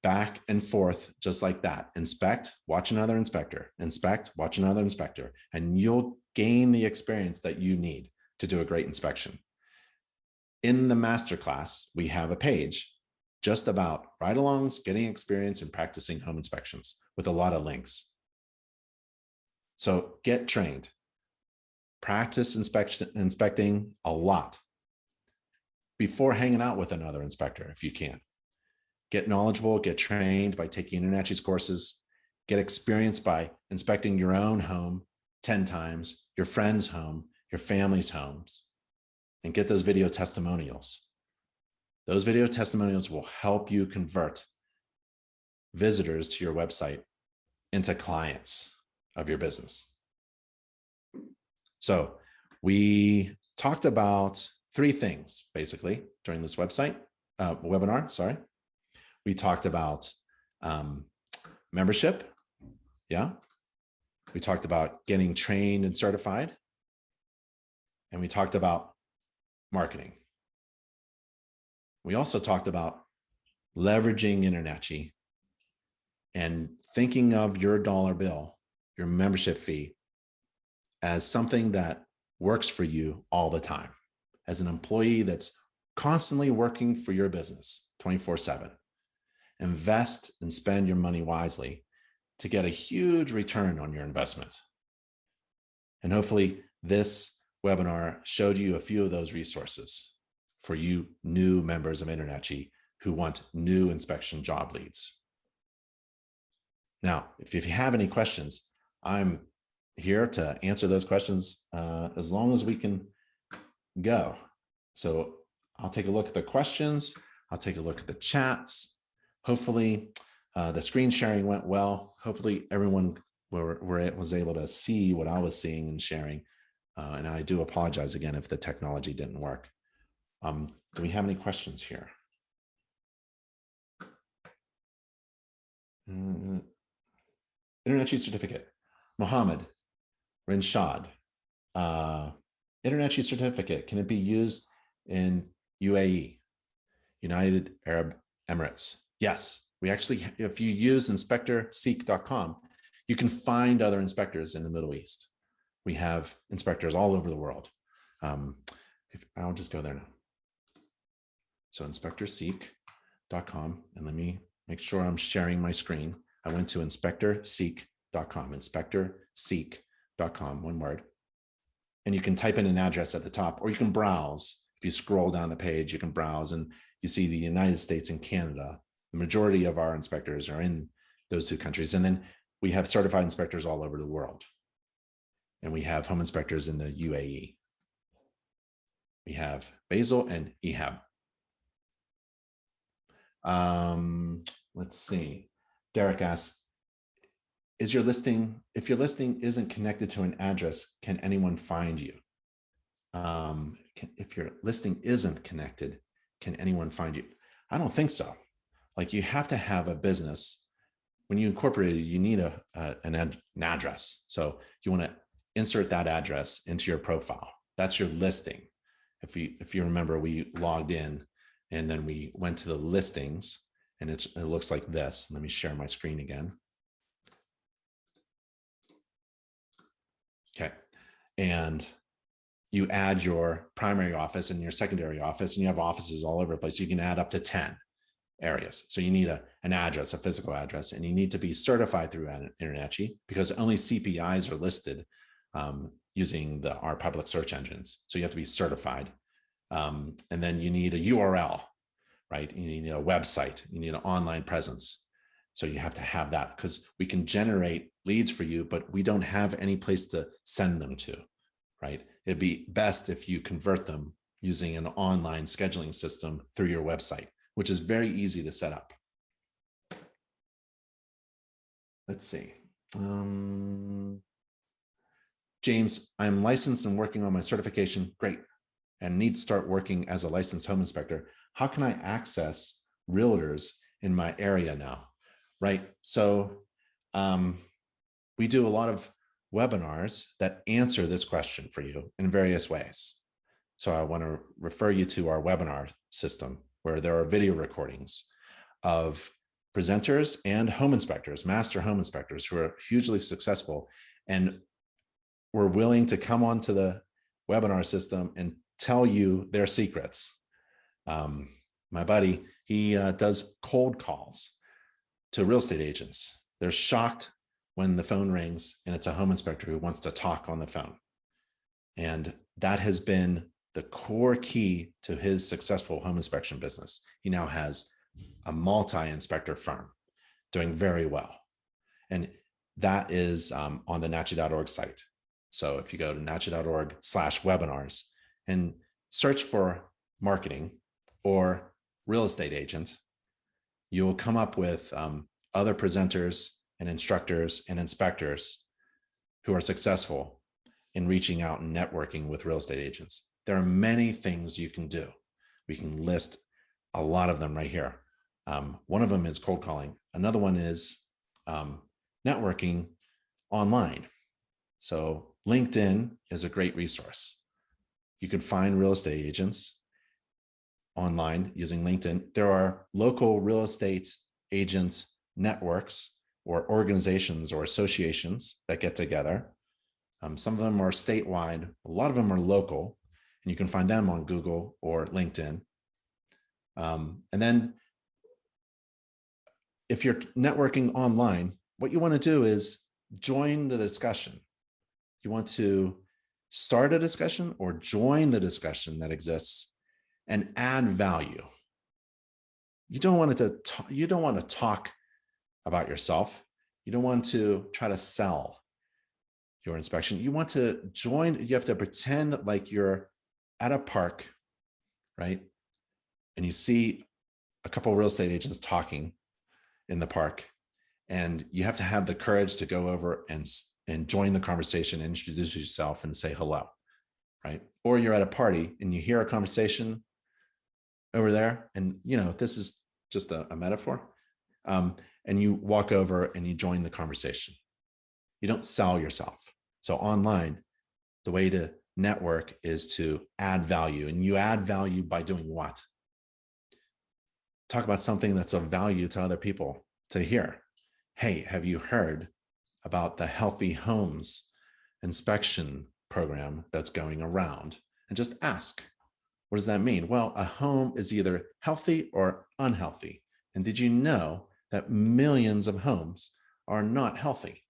Back and forth, just like that. Inspect, watch another inspector. Inspect, watch another inspector. And you'll gain the experience that you need to do a great inspection. In the masterclass, we have a page just about ride-alongs, getting experience, and practicing home inspections with a lot of links. So get trained. Practice inspecting a lot before hanging out with another inspector if you can. Get knowledgeable, get trained by taking InterNACHI's courses, get experience by inspecting your own home 10 times, your friend's home, your family's homes, and get those video testimonials. Those video testimonials will help you convert visitors to your website into clients of your business. So we talked about 3 things basically during this webinar, sorry. We talked about membership. Yeah. We talked about getting trained and certified. And we talked about marketing. We also talked about leveraging InterNACHI and thinking of your dollar bill, your membership fee, as something that works for you all the time, as an employee that's constantly working for your business 24/7. Invest and spend your money wisely to get a huge return on your investment. And hopefully this webinar showed you a few of those resources for you new members of InterNACHI who want new inspection job leads. Now, if you have any questions, I'm here to answer those questions as long as we can go. So I'll take a look at the questions. I'll take a look at the chats. Hopefully the screen sharing went well. Hopefully everyone was able to see what I was seeing and sharing. And I do apologize again if the technology didn't work. Do we have any questions here? InterNACHI certificate. Mohammed Rinshad. InterNACHI certificate, can it be used in UAE, United Arab Emirates? Yes, we actually, if you use inspectorseek.com, you can find other inspectors in the Middle East. We have inspectors all over the world. I'll just go there now. So inspectorseek.com, and let me make sure I'm sharing my screen. I went to inspectorseek.com, inspectorseek.com, one word. and you can type in an address at the top, or you can browse. If you scroll down the page, you can browse and you see the United States and Canada. The majority of our inspectors are in those two countries. And then we have certified inspectors all over the world. And we have home inspectors in the UAE. We have Basel and EHAB. Let's see. Derek asks, if your listing isn't connected to an address, can anyone find you? If your listing isn't connected, can anyone find you? I don't think so. Like, you have to have a business. When you incorporate it, you need an address. So you want to insert that address into your profile. That's your listing. If you remember, we logged in and then we went to the listings, and it looks like this. Let me share my screen again. Okay. And you add your primary office and your secondary office, and you have offices all over the place. You can add up to 10 areas. So you need an address, a physical address, and you need to be certified through InterNACHI, because only CPIs are listed using our public search engines. So you have to be certified. And then you need a URL, right? You need a website, you need an online presence. So you have to have that, because we can generate leads for you, but we don't have any place to send them to, right? It'd be best if you convert them using an online scheduling system through your website, which is very easy to set up. Let's see. James, I'm licensed and working on my certification. Great. And need to start working as a licensed home inspector. How can I access realtors in my area now? Right. So we do a lot of webinars that answer this question for you in various ways. So I want to refer you to our webinar system, where there are video recordings of presenters and home inspectors, master home inspectors, who are hugely successful and were willing to come onto the webinar system and tell you their secrets. My buddy, he does cold calls to real estate agents. They're shocked when the phone rings and it's a home inspector who wants to talk on the phone. And that has been the core key to his successful home inspection business. He now has a multi-inspector firm doing very well. And that is on the NACHI.org site. So if you go to NACHI.org/webinars and search for marketing or real estate agent, you'll come up with other presenters and instructors and inspectors who are successful in reaching out and networking with real estate agents. There are many things you can do. We can list a lot of them right here. One of them is cold calling. Another one is networking online. So LinkedIn is a great resource. You can find real estate agents online using LinkedIn. There are local real estate agent networks or organizations or associations that get together. Some of them are statewide. A lot of them are local, and you can find them on Google or LinkedIn. And then if you're networking online, what you want to do is join the discussion. You want to start a discussion or join the discussion that exists and add value. You don't want to talk about yourself. You don't want to try to sell your inspection. You want to join. You have to pretend like you're at a park, right? And you see a couple of real estate agents talking in the park, and you have to have the courage to go over and join the conversation, and introduce yourself and say hello, right? Or you're at a party and you hear a conversation over there, and this is just a metaphor, and you walk over and you join the conversation. You don't sell yourself. So online, the way to network is to add value, and you add value by doing what? Talk about something that's of value to other people to hear. Hey, have you heard about the Healthy Homes inspection program that's going around? And just ask, what does that mean? Well, a home is either healthy or unhealthy. And did you know that millions of homes are not healthy?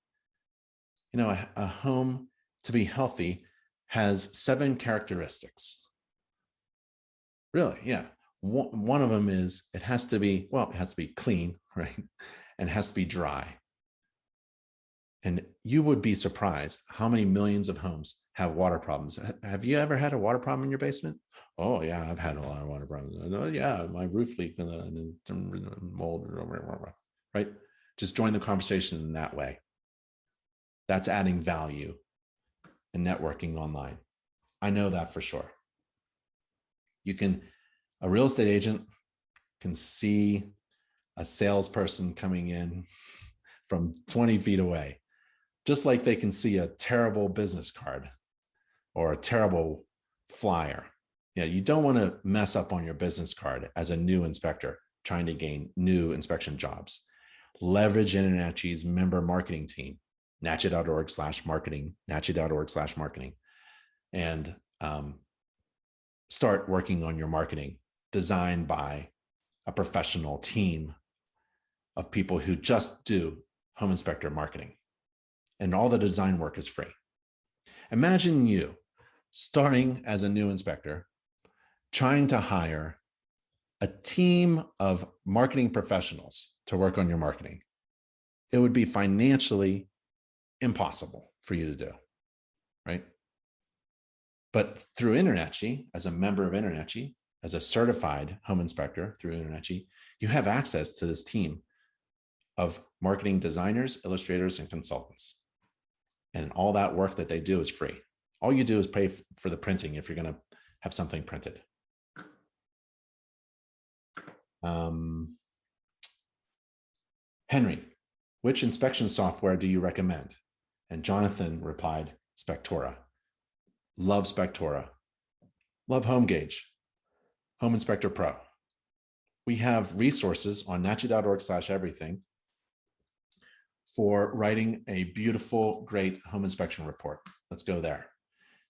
A home to be healthy has 7 characteristics. Really, yeah. One of them is it has to be, well, it has to be clean, right? And it has to be dry. And you would be surprised how many millions of homes have water problems. Have you ever had a water problem in your basement? Oh yeah, I've had a lot of water problems. Oh yeah, my roof leaked and then mold, right? Just join the conversation in that way. That's adding value and networking online. I know that for sure. A real estate agent can see a salesperson coming in from 20 feet away, just like they can see a terrible business card or a terrible flyer. Yeah, you don't want to mess up on your business card as a new inspector trying to gain new inspection jobs. Leverage InterNACHI's member marketing team, nachi.org/marketing, nachi.org/marketing, and start working on your marketing designed by a professional team of people who just do home inspector marketing. And all the design work is free. Imagine you starting as a new inspector, trying to hire a team of marketing professionals to work on your marketing. It would be financially impossible for you to do, right? But through InterNACHI, as a member of InterNACHI, as a certified home inspector through InterNACHI, you have access to this team of marketing designers, illustrators, and consultants. And all that work that they do is free. All you do is pay for the printing if you're going to have something printed. Henry, which inspection software do you recommend? And Jonathan replied, Spectora. Love Spectora. Love HomeGauge. Home Inspector Pro. We have resources on nachi.org/everything for writing a beautiful, great home inspection report. Let's go there.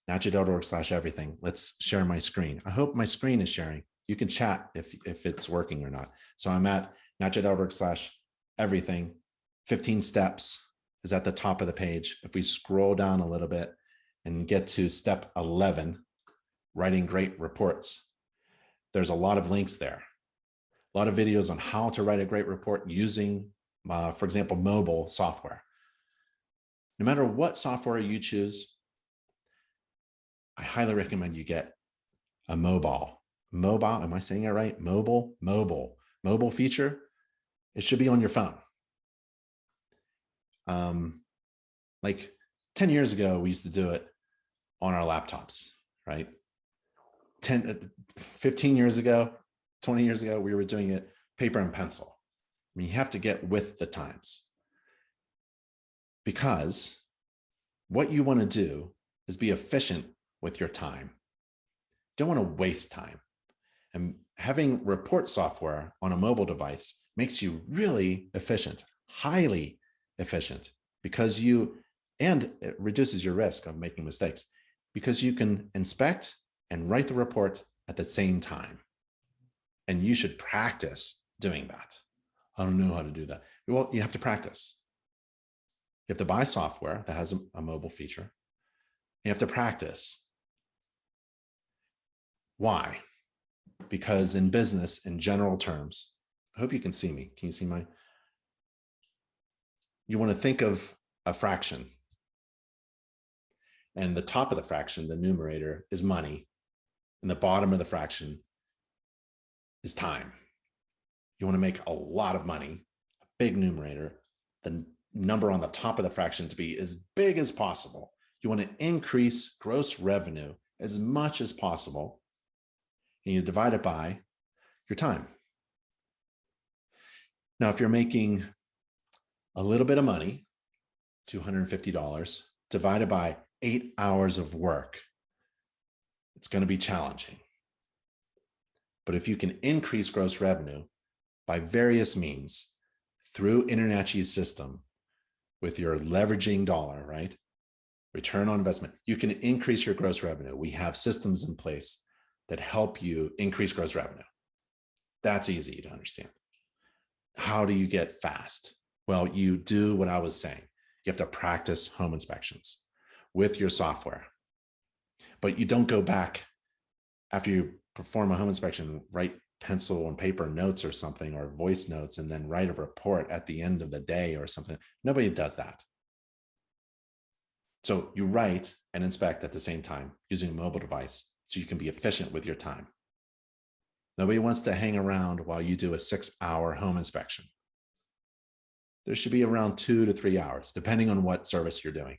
nachi.org/everything. Let's share my screen. I hope my screen is sharing. You can chat if it's working or not. So I'm at nachi.org/everything. 15 steps is at the top of the page. If we scroll down a little bit and get to step 11, writing great reports, there's a lot of links there. A lot of videos on how to write a great report using, for example, mobile software. No matter what software you choose, I highly recommend you get a mobile, am I saying it right? Mobile feature. It should be on your phone. Like 10 years ago, we used to do it on our laptops, right? 15 years ago, 20 years ago, we were doing it paper and pencil. I mean, you have to get with the times, because what you want to do is be efficient with your time. You don't want to waste time. And having report software on a mobile device makes you really efficient, highly efficient, because and it reduces your risk of making mistakes, because you can inspect and write the report at the same time. And you should practice doing that. I don't know how to do that. Well, you have to practice. You have to buy software that has a mobile feature. You have to practice. Why? Because in business, in general terms, I hope you can see me. Can you see you want to think of a fraction. And the top of the fraction, the numerator, is money. And the bottom of the fraction is time. You want to make a lot of money, a big numerator, the number on the top of the fraction to be as big as possible. You want to increase gross revenue as much as possible, and you divide it by your time. Now, if you're making a little bit of money, $250, divided by 8 hours of work, it's going to be challenging. But if you can increase gross revenue by various means through InterNACHI's system with your leveraging dollar, right? Return on investment, you can increase your gross revenue. We have systems in place that help you increase gross revenue. That's easy to understand. How do you get fast? Well, you do what I was saying. You have to practice home inspections with your software. but you don't go back after you perform a home inspection, write pencil and paper notes or something, or voice notes, and then write a report at the end of the day or something. Nobody does that. So you write and inspect at the same time using a mobile device so you can be efficient with your time. Nobody wants to hang around while you do a 6-hour home inspection. There should be around 2 to 3 hours, depending on what service you're doing.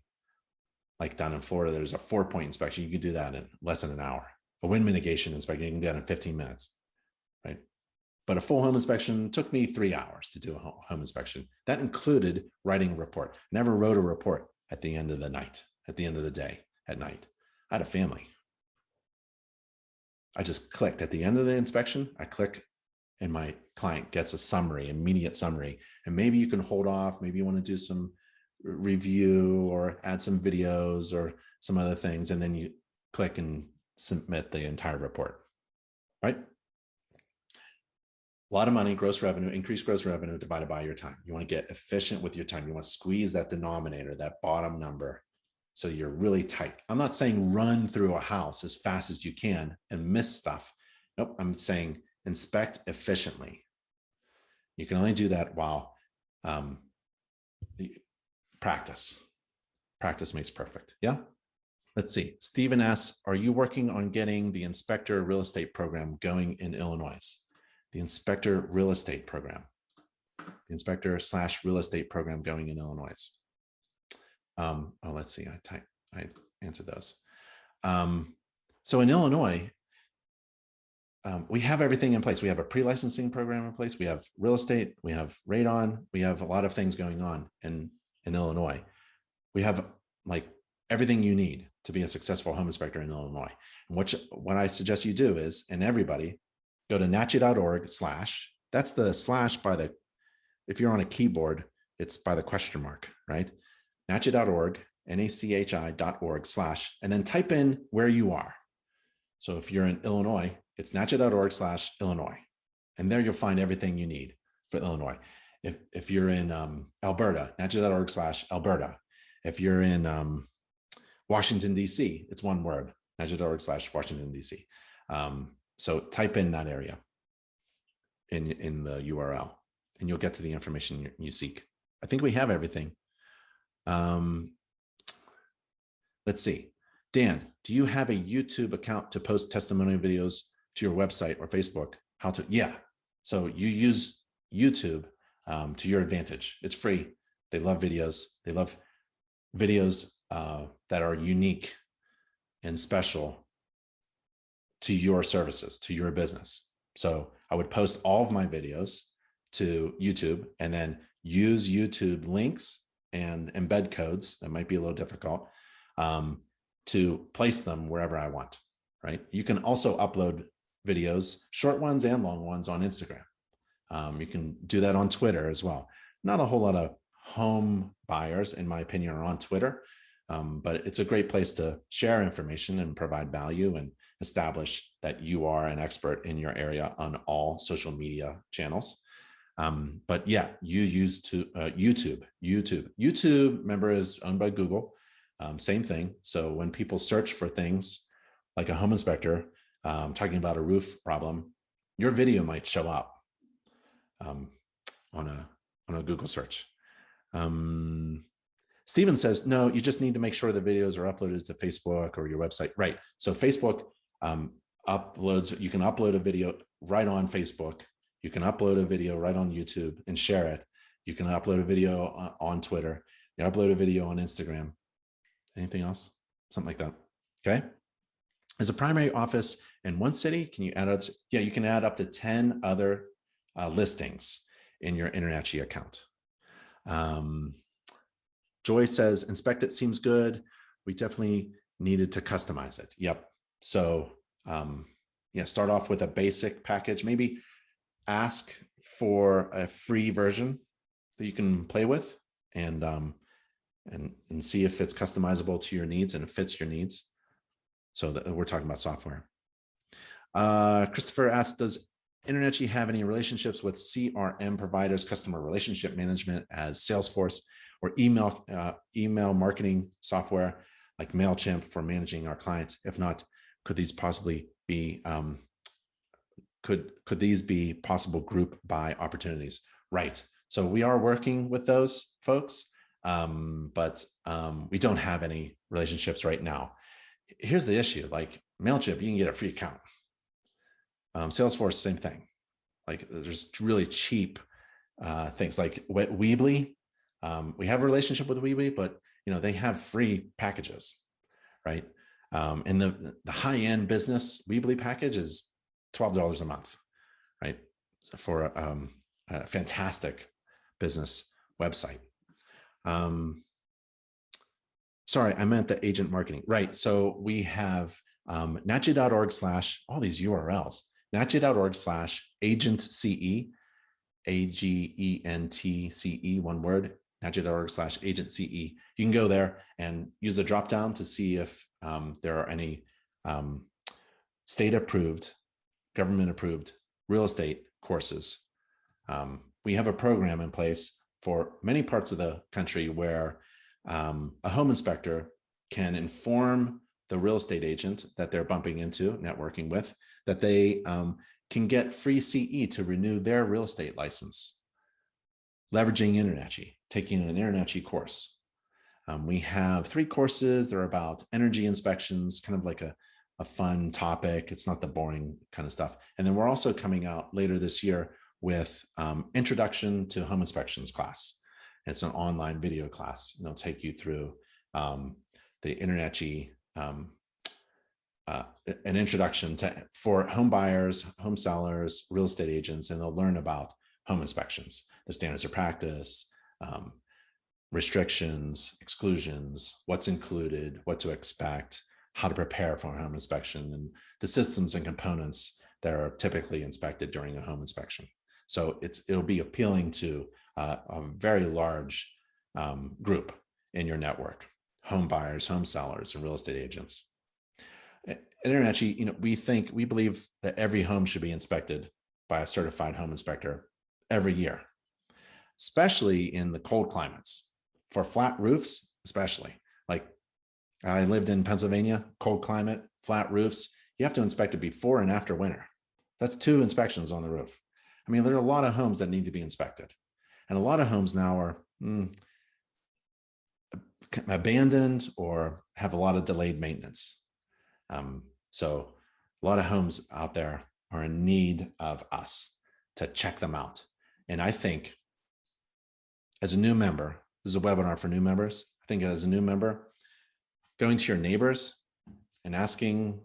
Like down in Florida, there's a 4-point inspection. You can do that in less than an hour. A wind mitigation inspection, you can do that in 15 minutes, right? But a full home inspection took me 3 hours to do a home inspection. That included writing a report. Never wrote a report at the end of the night, at the end of the day, at night. I had a family. I just clicked at the end of the inspection. I click and my client gets a summary, immediate summary. And maybe you can hold off. Maybe you want to do some review or add some videos or some other things. And then you click and submit the entire report, right? A lot of money, gross revenue, increased gross revenue divided by your time. You want to get efficient with your time. You want to squeeze that denominator, that bottom number, so you're really tight. I'm not saying run through a house as fast as you can and miss stuff. Nope, I'm saying inspect efficiently. You can only do that while practice. Practice makes perfect, yeah? Let's see, Stephen asks, are you working on getting the inspector real estate program going in Illinois? The inspector real estate program, the inspector/real estate program going in Illinois. Oh, let's see, I answered those. So in Illinois, we have everything in place. We have a pre-licensing program in place. We have real estate, we have radon, we have a lot of things going on in Illinois. We have like everything you need to be a successful home inspector in Illinois. And what I suggest you do is, and everybody, go to nachi.org/, that's the slash by the, if you're on a keyboard, it's by the question mark, right? nachi.org, nachi.org/, and then type in where you are. So if you're in Illinois, it's nachi.org/Illinois. And there you'll find everything you need for Illinois. If you're in Alberta, nachi.org/Alberta. If you're in Washington, D.C., it's one word, nachi.org/Washington, D.C. So type in that area in the URL, and you'll get to the information you seek. I think we have everything. Let's see. Dan, do you have a YouTube account to post testimonial videos to your website or Facebook? How to? Yeah. So you use YouTube to your advantage. It's free. They love videos. They love videos that are unique and special to your services, to your business. So I would post all of my videos to YouTube and then use YouTube links and embed codes that might be a little difficult to place them wherever I want, right? You can also upload videos, short ones and long ones, on Instagram. You can do that on Twitter as well. Not a whole lot of home buyers, in my opinion, are on Twitter, but it's a great place to share information and provide value and establish that you are an expert in your area on all social media channels. But yeah, you use YouTube. YouTube, remember, is owned by Google. Same thing. So when people search for things like a home inspector talking about a roof problem, your video might show up on a Google search. Steven says, no, you just need to make sure the videos are uploaded to Facebook or your website. Right. So Facebook uploads, you can upload a video right on Facebook. You can upload a video right on YouTube and share it. You can upload a video on Twitter. You upload a video on Instagram. Anything else? Something like that. Okay. As a primary office in one city, can you add others? Yeah, you can add up to 10 other listings in your InterNACHI account. Joy says, inspect it seems good. We definitely needed to customize it. Yep. So yeah, start off with a basic package. Maybe ask for a free version that you can play with and see if it's customizable to your needs and it fits your needs. So that we're talking about software. Christopher asked, does InterNACHI have any relationships with CRM providers, customer relationship management as Salesforce or email marketing software? like MailChimp for managing our clients? If not, could these possibly be could these be possible group buy opportunities? Right. So we are working with those folks, but we don't have any relationships right now. Here's the issue: like MailChimp, you can get a free account. Salesforce, same thing. Like there's really cheap things like Weebly. We have a relationship with Weebly, but they have free packages, right? And the high-end business Weebly package is $12 a month, right? For a fantastic business website. Sorry, I meant the agent marketing, right? So we have nachi.org/ all these URLs, nachi.org/agentce, AGENTCE, one word, nachi.org/agentce. You can go there and use the drop down to see if there are any state approved, government approved real estate courses. We have a program in place for many parts of the country where a home inspector can inform the real estate agent that they're bumping into, networking with, that they can get free CE to renew their real estate license, leveraging InterNACHI, taking an InterNACHI course. We have 3 courses. They're about energy inspections, kind of like a fun topic. It's not the boring kind of stuff. And then we're also coming out later this year with Introduction to Home Inspections class. It's an online video class. It'll take you through the InterNACHI, an introduction for home buyers, home sellers, real estate agents, and they'll learn about home inspections, the standards of practice, restrictions, exclusions, what's included, what to expect, how to prepare for a home inspection, and the systems and components that are typically inspected during a home inspection. So it'll be appealing to a very large group in your network: home buyers, home sellers, and real estate agents. At InterNACHI, we believe that every home should be inspected by a certified home inspector every year, especially in the cold climates. For flat roofs, especially. Like I lived in Pennsylvania, cold climate, flat roofs. You have to inspect it before and after winter. That's 2 inspections on the roof. I mean, there are a lot of homes that need to be inspected. And a lot of homes now are abandoned or have a lot of delayed maintenance. So a lot of homes out there are in need of us to check them out. And I think as a new member, this is a webinar for new members. I think as a new member, going to your neighbors and asking,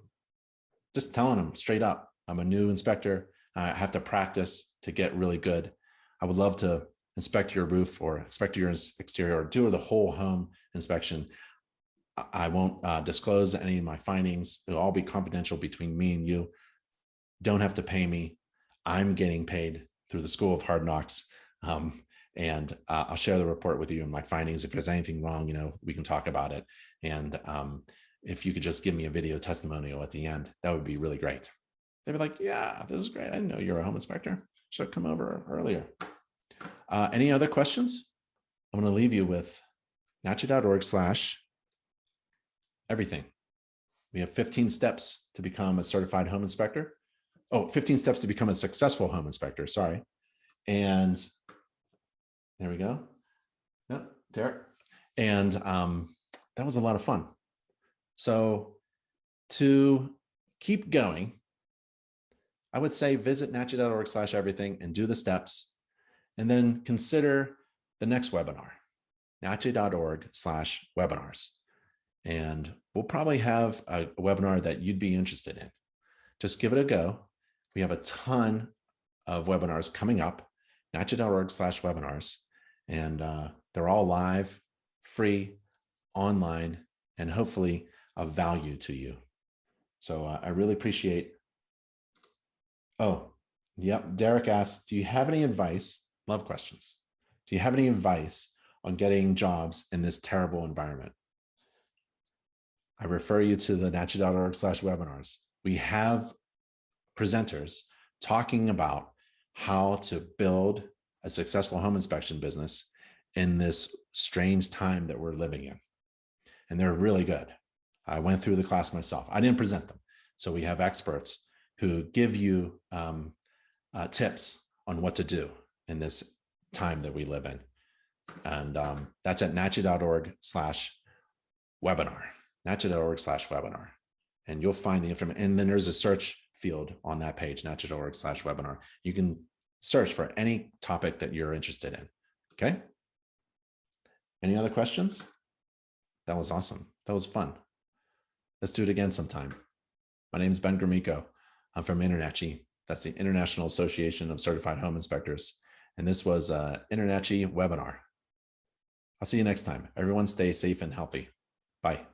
just telling them straight up, I'm a new inspector. I have to practice to get really good. I would love to inspect your roof or inspect your exterior or do the whole home inspection. I won't disclose any of my findings. It'll all be confidential between me and you. Don't have to pay me. I'm getting paid through the School of Hard Knocks. And I'll share the report with you and my findings. If there's anything wrong, we can talk about it. And if you could just give me a video testimonial at the end, that would be really great. They'd be like, yeah, this is great. I didn't know you're a home inspector. Should have come over earlier. Any other questions? I'm going to leave you with nachi.org/everything. We have 15 steps to become a certified home inspector. 15 steps to become a successful home inspector. Sorry. And there we go. Yep, Derek. And that was a lot of fun. So to keep going, I would say visit nachi.org/everything and do the steps, and then consider the next webinar, nachi.org/webinars. And we'll probably have a webinar that you'd be interested in. Just give it a go. We have a ton of webinars coming up, nachi.org/webinars. And they're all live, free, online, and hopefully of value to you. So I really appreciate. Oh, yep. Derek asked, do you have any advice? Love questions. Do you have any advice on getting jobs in this terrible environment? I refer you to the nachi.org/webinars. We have presenters talking about how to build a successful home inspection business in this strange time that we're living in. And they're really good. I went through the class myself. I didn't present them. So we have experts who give you tips on what to do in this time that we live in. And that's at nachi.org/webinar, nachi.org/webinar. And you'll find the information. And then there's a search field on that page, nachi.org/webinar. You can search for any topic that you're interested in. Okay. Any other questions? That was awesome. That was fun. Let's do it again sometime. My name is Ben Gromicko. I'm from InterNACHI. That's the International Association of Certified Home Inspectors. And this was an InterNACHI webinar. I'll see you next time. Everyone stay safe and healthy. Bye.